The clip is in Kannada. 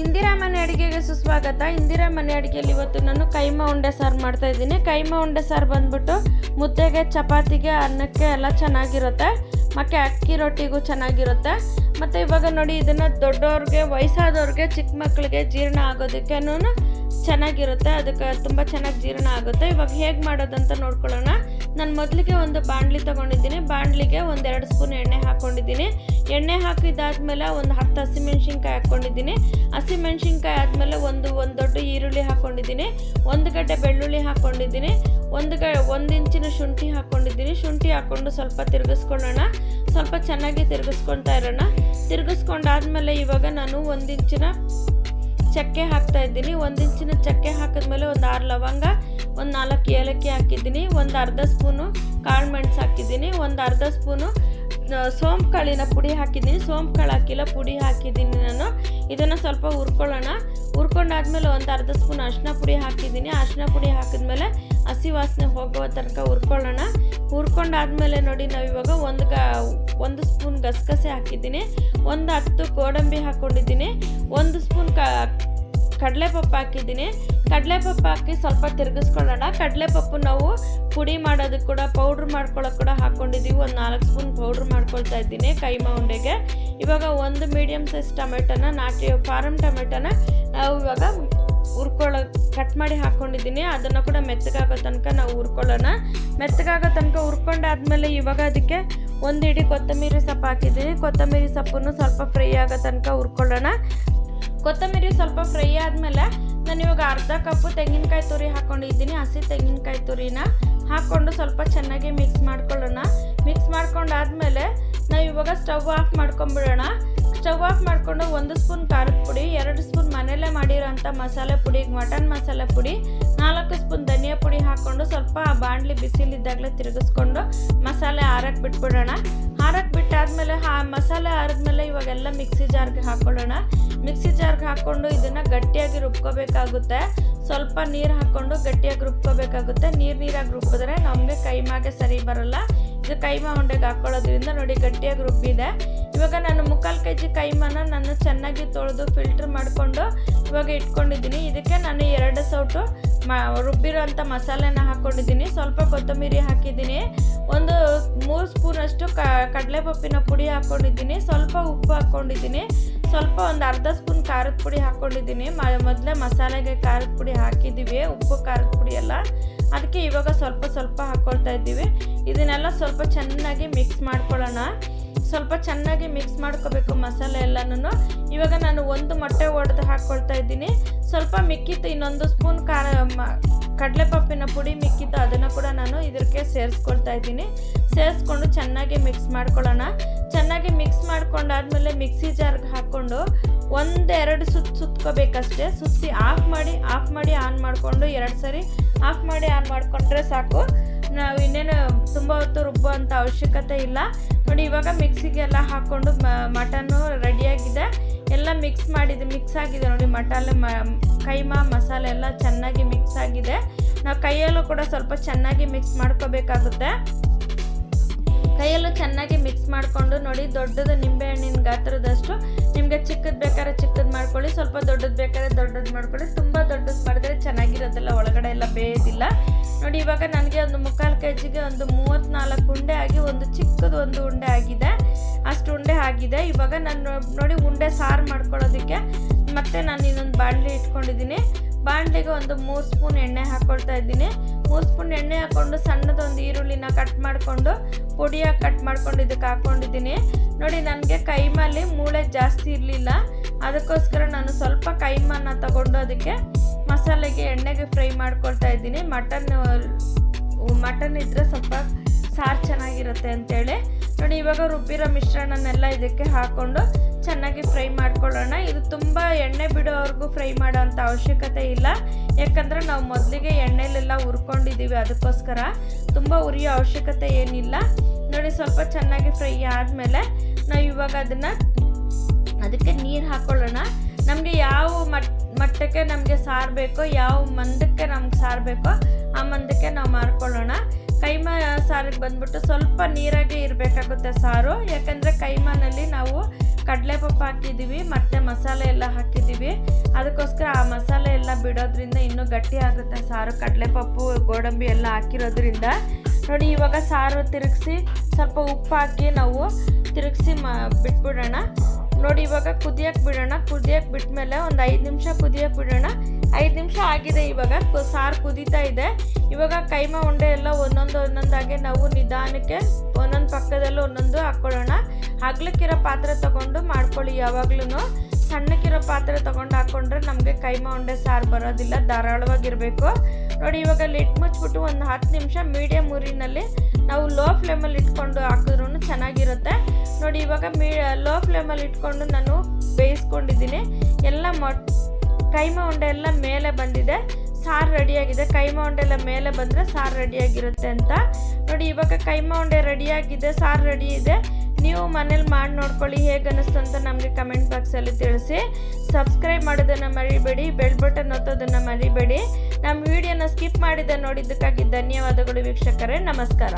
ಇಂದಿರಾ ಮನೆ ಅಡುಗೆಗೆ ಸುಸ್ವಾಗತ. ಇಂದಿರಾ ಮನೆ ಅಡುಗೆಯಲ್ಲಿ ಇವತ್ತು ನಾನು ಕೈಮಾ ಉಂಡೆ ಸಾರು ಮಾಡ್ತಾಯಿದ್ದೀನಿ. ಕೈಮಾ ಉಂಡೆ ಸಾರು ಬಂದ್ಬಿಟ್ಟು ಮುದ್ದೆಗೆ, ಚಪಾತಿಗೆ, ಅನ್ನಕ್ಕೆ ಎಲ್ಲ ಚೆನ್ನಾಗಿರುತ್ತೆ. ಮತ್ತು ಅಕ್ಕಿ ರೊಟ್ಟಿಗೂ ಚೆನ್ನಾಗಿರುತ್ತೆ. ಮತ್ತು ಇವಾಗ ನೋಡಿ, ಇದನ್ನು ದೊಡ್ಡವ್ರಿಗೆ, ವಯಸ್ಸಾದವ್ರಿಗೆ, ಚಿಕ್ಕ ಮಕ್ಕಳಿಗೆ ಜೀರ್ಣ ಆಗೋದಕ್ಕೇನೂ ಚೆನ್ನಾಗಿರುತ್ತೆ. ಅದಕ್ಕೆ ತುಂಬ ಚೆನ್ನಾಗಿ ಜೀರ್ಣ ಆಗುತ್ತೆ. ಇವಾಗ ಹೇಗೆ ಮಾಡೋದಂತ ನೋಡ್ಕೊಳ್ಳೋಣ. ನಾನು ಮೊದಲಿಗೆ ಒಂದು ಬಾಣಲಿ ತೊಗೊಂಡಿದ್ದೀನಿ. ಬಾಣಲಿಗೆ 1-2 ಸ್ಪೂನ್ ಎಣ್ಣೆ ಹಾಕ್ಕೊಂಡಿದ್ದೀನಿ. ಎಣ್ಣೆ ಹಾಕಿದಾದ್ಮೇಲೆ ಒಂದು 10 ಹಸಿಮೆಣ್ಸಿನ್ಕಾಯಿ ಹಾಕ್ಕೊಂಡಿದ್ದೀನಿ. ಹಸಿಮೆಣ್ಸಿನ್ಕಾಯಿ ಆದಮೇಲೆ ಒಂದು ದೊಡ್ಡ ಈರುಳ್ಳಿ ಹಾಕ್ಕೊಂಡಿದ್ದೀನಿ. 1 ಗಡ್ಡೆ ಬೆಳ್ಳುಳ್ಳಿ ಹಾಕ್ಕೊಂಡಿದ್ದೀನಿ. 1 ಇಂಚಿನ ಶುಂಠಿ ಹಾಕ್ಕೊಂಡಿದ್ದೀನಿ. ಶುಂಠಿ ಹಾಕ್ಕೊಂಡು ಸ್ವಲ್ಪ ತಿರುಗಿಸ್ಕೊಳ್ಳೋಣ. ಸ್ವಲ್ಪ ಚೆನ್ನಾಗಿ ತಿರುಗಿಸ್ಕೊಳ್ತಾ ಇರೋಣ. ತಿರುಗಿಸ್ಕೊಂಡಾದ್ಮೇಲೆ ಇವಾಗ ನಾನು 1 ಇಂಚಿನ ಚಕ್ಕೆ ಹಾಕ್ತಾ ಇದ್ದೀನಿ. 1 ಇಂಚಿನ ಚಕ್ಕೆ ಹಾಕಿದ್ಮೇಲೆ ಒಂದು 6 ಲವಂಗ, ಒಂದು 4 ಏಲಕ್ಕಿ ಹಾಕಿದ್ದೀನಿ. ಒಂದು ಅರ್ಧ ಸ್ಪೂನು ಕಾಳು ಮೆಣಸು ಹಾಕಿದ್ದೀನಿ. ಒಂದು ಅರ್ಧ ಸ್ಪೂನು ಸೋಂಪು ಕಾಳಿನ ಪುಡಿ ಹಾಕಿದ್ದೀನಿ. ಸೋಂಪು ಕಾಳು ಹಾಕಿಲ್ಲ, ಪುಡಿ ಹಾಕಿದ್ದೀನಿ ನಾನು. ಇದನ್ನು ಸ್ವಲ್ಪ ಹುರ್ಕೊಳ್ಳೋಣ. ಹುರ್ಕೊಂಡಾದ್ಮೇಲೆ ಒಂದು ಅರ್ಧ ಸ್ಪೂನ್ ಅರಿಶಿನ ಪುಡಿ ಹಾಕಿದ್ದೀನಿ. ಅರಿಶಿನ ಪುಡಿ ಹಾಕಿದ್ಮೇಲೆ ಹಸಿ ವಾಸನೆ ಹೋಗುವ ತನಕ ಹುರ್ಕೊಳ್ಳೋಣ. ಹುರ್ಕೊಂಡಾದ್ಮೇಲೆ ನೋಡಿ, ನಾವು ಇವಾಗ ಒಂದು ಸ್ಪೂನ್ ಗಸಗಸೆ ಹಾಕಿದ್ದೀನಿ. 10 ಗೋಡಂಬಿ ಹಾಕ್ಕೊಂಡಿದ್ದೀನಿ. 1 ಸ್ಪೂನ್ ಕಡಲೆಪಪ್ಪು ಹಾಕಿದ್ದೀನಿ. ಕಡಲೆಪಪ್ಪು ಹಾಕಿ ಸ್ವಲ್ಪ ತಿರುಗಿಸ್ಕೊಳ್ಳೋಣ. ಕಡಲೆಪಪ್ಪು ನಾವು ಪುಡಿ ಮಾಡೋದಕ್ಕೆ ಕೂಡ, ಪೌಡ್ರ್ ಮಾಡ್ಕೊಳ್ಳೋಕೆ ಕೂಡ ಹಾಕ್ಕೊಂಡಿದ್ದೀವಿ. ಒಂದು 4 ಸ್ಪೂನ್ ಪೌಡ್ರ್ ಮಾಡ್ಕೊಳ್ತಾ ಇದ್ದೀನಿ ಕೈಮಾ ಉಂಡೆಗೆ. ಇವಾಗ ಒಂದು ಮೀಡಿಯಮ್ ಸೈಜ್ ಟೊಮೆಟೊನ, ನಾಟಿ ಫಾರಮ್ ಟೊಮೆಟೊನ ನಾವು ಇವಾಗ ಕಟ್ ಮಾಡಿ ಹಾಕ್ಕೊಂಡಿದ್ದೀನಿ. ಅದನ್ನು ಕೂಡ ಮೆತ್ತಗಾಗೋ ತನಕ ನಾವು ಹುರ್ಕೊಳ್ಳೋಣ. ಮೆತ್ತಗಾಗೋ ತನಕ ಹುರ್ಕೊಂಡಾದ್ಮೇಲೆ ಇವಾಗ ಅದಕ್ಕೆ 1 ಹಿಡಿ ಕೊತ್ತಂಬರಿ ಸೊಪ್ಪು ಹಾಕಿದ್ದೀನಿ. ಕೊತ್ತಂಬರಿ ಸೊಪ್ಪನ್ನು ಸ್ವಲ್ಪ ಫ್ರೈ ಆಗೋ ತನಕ ಹುರ್ಕೊಳ್ಳೋಣ. ಕೊತ್ತಂಬರಿ ಸ್ವಲ್ಪ ಫ್ರೈ ಆದಮೇಲೆ ನಾನು ಇವಾಗ ಅರ್ಧ ಕಪ್ಪು ತೆಂಗಿನಕಾಯಿ ತುರಿ ಹಾಕ್ಕೊಂಡಿದ್ದೀನಿ. ಹಸಿ ತೆಂಗಿನಕಾಯಿ ತುರಿನ ಹಾಕ್ಕೊಂಡು ಸ್ವಲ್ಪ ಚೆನ್ನಾಗಿ ಮಿಕ್ಸ್ ಮಾಡ್ಕೊಳ್ಳೋಣ. ಮಿಕ್ಸ್ ಮಾಡ್ಕೊಂಡಾದ್ಮೇಲೆ ನಾವು ಇವಾಗ ಸ್ಟವ್ ಆಫ್ ಮಾಡ್ಕೊಂಬಿಡೋಣ. ಸ್ಟವ್ ಆಫ್ ಮಾಡಿಕೊಂಡು 1 ಸ್ಪೂನ್ ಖಾರದ ಪುಡಿ, 2 ಸ್ಪೂನ್ ಮನೆಯಲ್ಲೇ ಮಾಡಿರೋಂಥ ಮಸಾಲೆ ಪುಡಿ, ಮಟನ್ ಮಸಾಲೆ ಪುಡಿ, 4 ಸ್ಪೂನ್ ಧನಿಯಾ ಪುಡಿ ಹಾಕ್ಕೊಂಡು ಸ್ವಲ್ಪ ಬಾಣಲಿ ಬಿಸಿಲಿದ್ದಾಗಲೇ ತಿರುಗಿಸ್ಕೊಂಡು ಮಸಾಲೆ ಆರಕ್ಕೆ ಬಿಟ್ಬಿಡೋಣ. ಆರಕ್ಕೆ ಬಿಟ್ಟಾದ್ಮೇಲೆ ಮಸಾಲೆ ಆರಿದ್ಮೇಲೆ ಇವಾಗೆಲ್ಲ ಮಿಕ್ಸಿ ಜಾರ್ಗೆ ಹಾಕ್ಕೊಳ್ಳೋಣ. ಮಿಕ್ಸಿ ಜಾರ್ಗೆ ಹಾಕ್ಕೊಂಡು ಇದನ್ನು ಗಟ್ಟಿಯಾಗಿ ರುಬ್ಕೋಬೇಕಾಗುತ್ತೆ. ಸ್ವಲ್ಪ ನೀರು ಹಾಕ್ಕೊಂಡು ಗಟ್ಟಿಯಾಗಿ ರುಬ್ಕೋಬೇಕಾಗುತ್ತೆ. ನೀರಾಗಿ ರುಬ್ಬಿದ್ರೆ ನಮಗೆ ಕೈಮಾಗೆ ಸರಿ ಬರೋಲ್ಲ. ಇದು ಕೈಮಾ ಉಂಡೆಗೆ ಹಾಕ್ಕೊಳ್ಳೋದ್ರಿಂದ ನೋಡಿ ಗಟ್ಟಿಯಾಗಿ ರುಬ್ಬಿದೆ. ಇವಾಗ ನಾನು 3/4 kg ಕೈಮಾನ ನಾನು ಚೆನ್ನಾಗಿ ತೊಳೆದು ಫಿಲ್ಟ್ರ್ ಮಾಡಿಕೊಂಡು ಇವಾಗ ಇಟ್ಕೊಂಡಿದ್ದೀನಿ. ಇದಕ್ಕೆ ನಾನು 2 ಸೌಟು ರುಬ್ಬಿರೋಂಥ ಮಸಾಲೆನ ಹಾಕ್ಕೊಂಡಿದ್ದೀನಿ. ಸ್ವಲ್ಪ ಕೊತ್ತಂಬರಿ ಹಾಕಿದ್ದೀನಿ. ಒಂದು 3 ಸ್ಪೂನಷ್ಟು ಕಡಲೆಪಪ್ಪಿನ ಪುಡಿ ಹಾಕ್ಕೊಂಡಿದ್ದೀನಿ. ಸ್ವಲ್ಪ ಉಪ್ಪು ಹಾಕ್ಕೊಂಡಿದ್ದೀನಿ. ಸ್ವಲ್ಪ ಒಂದು ಅರ್ಧ ಸ್ಪೂನ್ ಖಾರದ ಪುಡಿ ಹಾಕ್ಕೊಂಡಿದ್ದೀನಿ. ಮೊದಲೇ ಮಸಾಲೆಗೆ ಖಾರದ ಪುಡಿ ಹಾಕಿದ್ದೀವಿ, ಉಪ್ಪು ಖಾರದ ಪುಡಿ ಎಲ್ಲ. ಅದಕ್ಕೆ ಇವಾಗ ಸ್ವಲ್ಪ ಹಾಕ್ಕೊಳ್ತಾ ಇದ್ದೀವಿ. ಇದನ್ನೆಲ್ಲ ಸ್ವಲ್ಪ ಚೆನ್ನಾಗಿ ಮಿಕ್ಸ್ ಮಾಡ್ಕೊಳ್ಳೋಣ. ಸ್ವಲ್ಪ ಚೆನ್ನಾಗಿ ಮಿಕ್ಸ್ ಮಾಡ್ಕೋಬೇಕು ಮಸಾಲೆ ಎಲ್ಲನೂ. ಇವಾಗ ನಾನು 1 ಮೊಟ್ಟೆ ಒಡೆದು ಹಾಕ್ಕೊಳ್ತಾ ಇದ್ದೀನಿ. ಸ್ವಲ್ಪ ಮಿಕ್ಕಿತ್ತು, 1 ಸ್ಪೂನ್ ಕಡಲೆಪಪ್ಪಿನ ಪುಡಿ ಮಿಕ್ಕಿತ್ತು, ಅದನ್ನು ಕೂಡ ನಾನು ಇದಕ್ಕೆ ಸೇರಿಸ್ಕೊಳ್ತಾ ಇದ್ದೀನಿ. ಸೇರಿಸ್ಕೊಂಡು ಚೆನ್ನಾಗಿ ಮಿಕ್ಸ್ ಮಾಡ್ಕೊಳ್ಳೋಣ. ಚೆನ್ನಾಗಿ ಮಿಕ್ಸ್ ಮಾಡ್ಕೊಂಡಾದ್ಮೇಲೆ ಮಿಕ್ಸಿ ಜಾರ್ಗೆ ಹಾಕ್ಕೊಂಡು 1-2 ಸುತ್ಕೋಬೇಕಷ್ಟೇ. ಸುತ್ತಿ ಆಫ್ ಮಾಡಿ ಆನ್ ಮಾಡಿಕೊಂಡು 2 ಸರಿ ಆಫ್ ಮಾಡಿ ಆನ್ ಮಾಡಿಕೊಂಡ್ರೆ ಸಾಕು. ನಾವು ಇನ್ನೇನು ತುಂಬ ಹೊತ್ತು ರುಬ್ಬೋ ಅಂಥ ಅವಶ್ಯಕತೆ ಇಲ್ಲ. ನೋಡಿ, ಇವಾಗ ಮಿಕ್ಸಿಗೆಲ್ಲ ಹಾಕ್ಕೊಂಡು ಮಟನ್ನು ರೆಡಿಯಾಗಿದೆ. ಎಲ್ಲ ಮಿಕ್ಸ್ ಆಗಿದೆ ನೋಡಿ. ಕೈಮಾ ಮಸಾಲೆ ಎಲ್ಲ ಚೆನ್ನಾಗಿ ಮಿಕ್ಸ್ ಆಗಿದೆ. ನಾವು ಕೈಯಲ್ಲೂ ಕೂಡ ಸ್ವಲ್ಪ ಚೆನ್ನಾಗಿ ಮಿಕ್ಸ್ ಮಾಡ್ಕೋಬೇಕಾಗುತ್ತೆ. ಕೈಯಲ್ಲೂ ಚೆನ್ನಾಗಿ ಮಿಕ್ಸ್ ಮಾಡಿಕೊಂಡು ನೋಡಿ, ದೊಡ್ಡದು ನಿಂಬೆಹಣ್ಣಿನ ಗಾತ್ರದಷ್ಟು, ನಿಮಗೆ ಚಿಕ್ಕದು ಬೇಕಾದ್ರೆ ಚಿಕ್ಕದು ಮಾಡ್ಕೊಳ್ಳಿ, ಸ್ವಲ್ಪ ದೊಡ್ಡದು ಬೇಕಾದ್ರೆ ದೊಡ್ಡದು ಮಾಡ್ಕೊಳ್ಳಿ. ತುಂಬ ದೊಡ್ಡದು ಮಾಡಿದ್ರೆ ಚೆನ್ನಾಗಿರೋದಿಲ್ಲ, ಒಳಗಡೆ ಎಲ್ಲ ಬೇಯೋದಿಲ್ಲ. ನೋಡಿ, ಇವಾಗ ನನಗೆ ಒಂದು 3/4 kgಗೆ ಒಂದು 34 ಉಂಡೆ ಆಗಿ ಒಂದು ಚಿಕ್ಕದು ಒಂದು ಉಂಡೆ ಆಗಿದೆ. ಅಷ್ಟು ಉಂಡೆ ಆಗಿದೆ. ಇವಾಗ ನಾನು ನೋಡಿ ಉಂಡೆ ಸಾರು ಮಾಡ್ಕೊಳ್ಳೋದಕ್ಕೆ ಮತ್ತೆ ನಾನು ಇನ್ನೊಂದು ಬಾಣಲಿ ಇಟ್ಕೊಂಡಿದ್ದೀನಿ. ಬಾಣಲಿಗೆ ಒಂದು 3 ಸ್ಪೂನ್ ಎಣ್ಣೆ ಹಾಕ್ಕೊಳ್ತಾ ಇದ್ದೀನಿ. 3 ಸ್ಪೂನ್ ಎಣ್ಣೆ ಹಾಕ್ಕೊಂಡು ಸಣ್ಣದೊಂದು ಈರುಳ್ಳಿನ ಕಟ್ ಮಾಡಿಕೊಂಡು ಪುಡಿಯಾಗಿ ಕಟ್ ಮಾಡ್ಕೊಂಡು ಇದಕ್ಕೆ ಹಾಕ್ಕೊಂಡಿದ್ದೀನಿ. ನೋಡಿ, ನನಗೆ ಕೈಮಲ್ಲಿ ಮೂಳೆ ಜಾಸ್ತಿ ಇರಲಿಲ್ಲ, ಅದಕ್ಕೋಸ್ಕರ ನಾನು ಸ್ವಲ್ಪ ಕೈಮಾನ ತಗೊಂಡು ಅದಕ್ಕೆ ಮಸಾಲೆಗೆ ಎಣ್ಣೆಗೆ ಫ್ರೈ ಮಾಡ್ಕೊಳ್ತಾ ಇದ್ದೀನಿ. ಮಟನ್ ಇದ್ದರೆ ಸ್ವಲ್ಪ ಸಾರು ಚೆನ್ನಾಗಿರುತ್ತೆ ಅಂತೇಳಿ. ನೋಡಿ, ಇವಾಗ ರುಬ್ಬಿರೋ ಮಿಶ್ರಣನೆಲ್ಲ ಇದಕ್ಕೆ ಹಾಕ್ಕೊಂಡು ಚೆನ್ನಾಗಿ ಫ್ರೈ ಮಾಡ್ಕೊಳ್ಳೋಣ. ಇದು ತುಂಬ ಎಣ್ಣೆ ಬಿಡೋವರೆಗೂ ಫ್ರೈ ಮಾಡೋವಂಥ ಅವಶ್ಯಕತೆ ಇಲ್ಲ, ಯಾಕಂದರೆ ನಾವು ಮೊದಲಿಗೆ ಎಣ್ಣೆಲೆಲ್ಲ ಹುರ್ಕೊಂಡಿದ್ದೀವಿ. ಅದಕ್ಕೋಸ್ಕರ ತುಂಬ ಉರಿಯೋ ಅವಶ್ಯಕತೆ ಏನಿಲ್ಲ. ನೋಡಿ, ಸ್ವಲ್ಪ ಚೆನ್ನಾಗಿ ಫ್ರೈ ಆದಮೇಲೆ ನಾವು ಇವಾಗ ಅದಕ್ಕೆ ನೀರು ಹಾಕ್ಕೊಳ್ಳೋಣ. ನಮಗೆ ಯಾವ ಮಟ್ಟಕ್ಕೆ ನಮಗೆ ಸಾರು ಬೇಕೋ, ಯಾವ ಮಂದಕ್ಕೆ ನಮ್ಗೆ ಸಾರು ಬೇಕೋ ಆ ಮಂದಕ್ಕೆ ನಾವು ಮಾಡ್ಕೊಳ್ಳೋಣ. ಕೈಮಾ ಸಾರಿಗೆ ಬಂದ್ಬಿಟ್ಟು ಸ್ವಲ್ಪ ನೀರಾಗೆ ಇರಬೇಕಾಗುತ್ತೆ ಸಾರು, ಯಾಕಂದರೆ ಕೈಮಾನಲ್ಲಿ ನಾವು ಕಡಲೆಪಪ್ಪು ಹಾಕಿದ್ದೀವಿ ಮತ್ತು ಮಸಾಲೆ ಎಲ್ಲ ಹಾಕಿದ್ದೀವಿ. ಅದಕ್ಕೋಸ್ಕರ ಆ ಮಸಾಲೆ ಎಲ್ಲ ಬಿಡೋದ್ರಿಂದ ಇನ್ನೂ ಗಟ್ಟಿ ಆಗುತ್ತೆ ಸಾರು, ಕಡಲೆಪಪ್ಪು ಗೋಡಂಬಿ ಎಲ್ಲ ಹಾಕಿರೋದ್ರಿಂದ. ನೋಡಿ ಇವಾಗ ಸಾರು ತಿರುಗಿಸಿ ಸ್ವಲ್ಪ ಉಪ್ಪು ಹಾಕಿ ನಾವು ತಿರುಗಿಸಿ ಬಿಟ್ಬಿಡೋಣ. ನೋಡಿ ಇವಾಗ ಕುದಿಯೋಕ್ಕೆ ಬಿಡೋಣ. ಕುದಿಯೋಕ್ಕೆ ಬಿಟ್ಮೇಲೆ ಒಂದು 5 ನಿಮಿಷ ಕುದಿಯೋಕ್ಕೆ ಬಿಡೋಣ. 5 ನಿಮಿಷ ಆಗಿದೆ. ಇವಾಗ ಸಾರು ಕುದೀತಾ ಇದೆ. ಇವಾಗ ಕೈಮಾ ಉಂಡೆ ಎಲ್ಲ ಒಂದೊಂದಾಗಿ ನಾವು ನಿಧಾನಕ್ಕೆ ಒಂದೊಂದು ಪಕ್ಕದಲ್ಲೂ ಒಂದೊಂದು ಹಾಕ್ಕೊಳ್ಳೋಣ. ಅಗ್ಲಕ್ಕಿರೋ ಪಾತ್ರೆ ತೊಗೊಂಡು ಮಾಡ್ಕೊಳ್ಳಿ. ಯಾವಾಗ್ಲೂ ಸಣ್ಣಕ್ಕಿರೋ ಪಾತ್ರೆ ತೊಗೊಂಡು ಹಾಕ್ಕೊಂಡ್ರೆ ನಮಗೆ ಕೈಮಾ ಉಂಡೆ ಸಾರು ಬರೋದಿಲ್ಲ, ಧಾರಾಳವಾಗಿರಬೇಕು. ನೋಡಿ ಇವಾಗ ಲಿಡ್ ಮುಚ್ಚಿಬಿಟ್ಟು ಒಂದು 10 ನಿಮಿಷ ಮೀಡಿಯಮ್ ಊರಿನಲ್ಲಿ ನಾವು ಲೋ ಫ್ಲೇಮಲ್ಲಿ ಇಟ್ಕೊಂಡು ಹಾಕಿದ್ರೂ ಚೆನ್ನಾಗಿರುತ್ತೆ. ನೋಡಿ ಇವಾಗ ಲೋ ಫ್ಲೇಮಲ್ಲಿ ಇಟ್ಕೊಂಡು ನಾನು ಬೇಯಿಸ್ಕೊಂಡಿದ್ದೀನಿ. ಎಲ್ಲ ಕೈಮಾ ಉಂಡೆ ಎಲ್ಲ ಮೇಲೆ ಬಂದಿದೆ, ಸಾರು ರೆಡಿಯಾಗಿದೆ. ಕೈಮಾ ಉಂಡೆ ಎಲ್ಲ ಮೇಲೆ ಬಂದರೆ ಸಾರು ರೆಡಿಯಾಗಿರುತ್ತೆ ಅಂತ. ನೋಡಿ ಇವಾಗ ಕೈಮಾ ಉಂಡೆ ರೆಡಿಯಾಗಿದೆ, ಸಾರು ರೆಡಿ ಇದೆ. ನೀವು ಮನೇಲಿ ಮಾಡಿ ನೋಡ್ಕೊಳ್ಳಿ, ಹೇಗೆ ಅನ್ನಿಸ್ತು ಅಂತ ನಮಗೆ ಕಮೆಂಟ್ ಬಾಕ್ಸಲ್ಲಿ ತಿಳಿಸಿ. ಸಬ್ಸ್ಕ್ರೈಬ್ ಮಾಡೋದನ್ನು ಮರಿಬೇಡಿ, ಬೆಲ್ ಬಟನ್ ಒತ್ತೋದನ್ನು ಮರಿಬೇಡಿ. ನಮ್ಮ ವಿಡಿಯೋನ ಸ್ಕಿಪ್ ಮಾಡಿದೆ ನೋಡಿದ್ದಕ್ಕಾಗಿ ಧನ್ಯವಾದಗಳು ವೀಕ್ಷಕರೇ. ನಮಸ್ಕಾರ.